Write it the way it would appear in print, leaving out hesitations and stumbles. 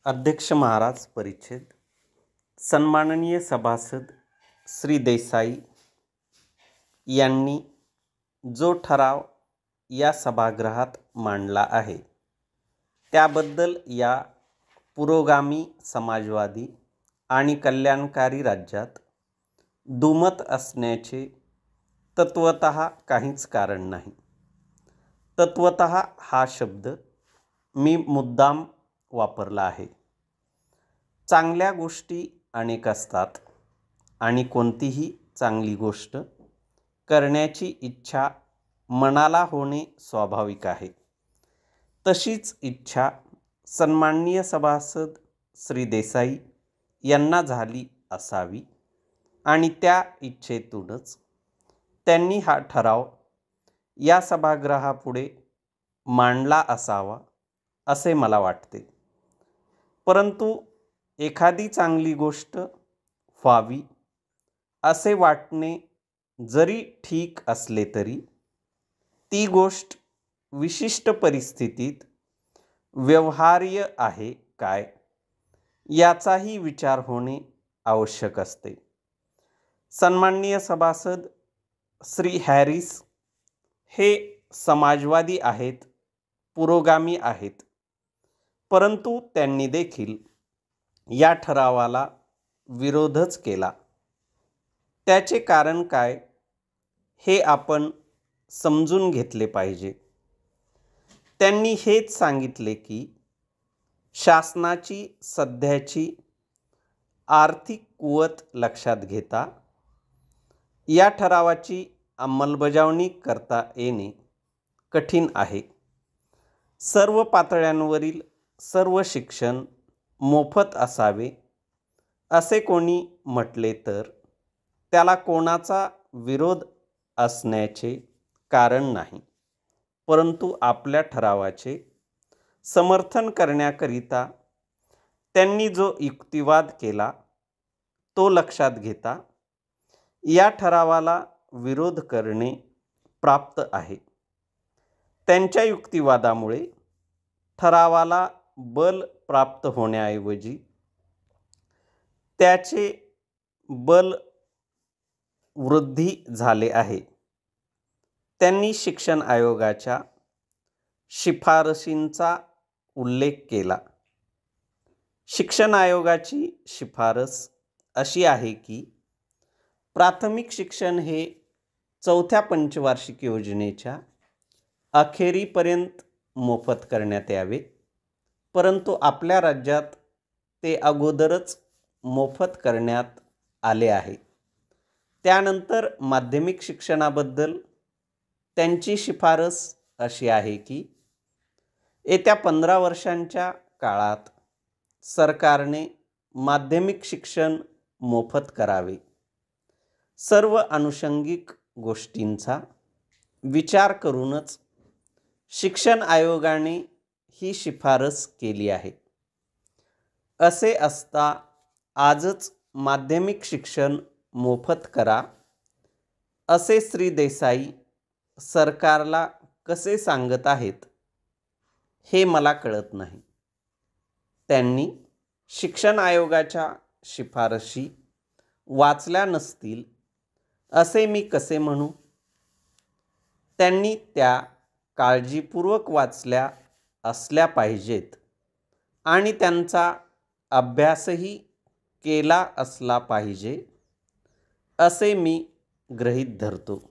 अध्यक्ष महाराज परिच्छेद सन्माननीय सभासद श्री देसाई यांनी जो ठराव या सभागृहात मांडला आहे त्याबद्दल या पुरोगामी समाजवादी आणि कल्याणकारी राज्यात दुमत असण्याचे तत्वतः काहीच कारण नाही. तत्वतः हा शब्द मी मुद्दाम वापरला आहे. चांगल्या गोष्टी अनेक असतात आणि कोणतीही चांगली गोष्ट करण्याची इच्छा मनाला होणे स्वाभाविक आहे. तशीच इच्छा सन्माननीय सभासद श्री देसाई यांना झाली असावी आणि त्या इच्छेतूनच त्यांनी हा ठराव या सभागृहापुढे मांडला असावा असे मला वाटते. परंतु एखादी चांगली गोष्ट व्हावी असे वाटणे जरी ठीक असले तरी ती गोष्ट विशिष्ट परिस्थितीत व्यवहार्य आहे काय याचाही विचार होणे आवश्यक असते. सन्माननीय सभासद श्री हॅरिस हे समाजवादी आहेत, पुरोगामी आहेत, परंतु त्यांनी देखील या ठरावाला विरोधच केला. त्याचे कारण काय हे आपण समजून घेतले पाहिजे. त्यांनी हेच सांगितले की शासनाची सध्याची आर्थिक कुवत लक्षात घेता या ठरावाची अंमलबजावणी करता येणे कठीण आहे. सर्व पातळ्यांवरील सर्व शिक्षण मोफत असावे असे कोणी म्हटले तर त्याला कोणाचा विरोध असण्याचे कारण नाही. परंतु आपल्या ठरावाचे समर्थन करण्याकरिता त्यांनी जो युक्तिवाद केला तो लक्षात घेता या ठरावाला विरोध करणे प्राप्त आहे. त्यांच्या युक्तिवादामुळे ठरावाला बल प्राप्त होण्याऐवजी त्याचे बल वृद्धी झाले आहे. त्यांनी शिक्षण आयोगाच्या शिफारशींचा उल्लेख केला. शिक्षण आयोगाची शिफारस अशी आहे की प्राथमिक शिक्षण हे 4थ्या पंचवार्षिक योजनेच्या अखेरीपर्यंत मोफत करण्यात यावे. परंतु आपल्या राज्यात ते अगोदरच मोफत करण्यात आले आहे. त्यानंतर माध्यमिक शिक्षणाबद्दल त्यांची शिफारस अशी आहे की येत्या 15 वर्षांच्या काळात सरकारने माध्यमिक शिक्षण मोफत करावे. सर्व अनुषंगिक गोष्टींचा विचार करूनच शिक्षण आयोगाने ही शिफारस केली आहे. असे असता आजच माध्यमिक शिक्षण मोफत करा असे श्री देसाई सरकारला कसे सांगत आहेत हे मला कळत नाही. त्यांनी शिक्षण आयोगाच्या शिफारशी वाचल्या नसतील असे मी कसे म्हणू. त्यांनी त्या काळजीपूर्वक वाचल्या असल्या पाहिजेत आणि त्यांचा अभ्यासही केला असला पाहिजे असे मी गृहीत धरतो.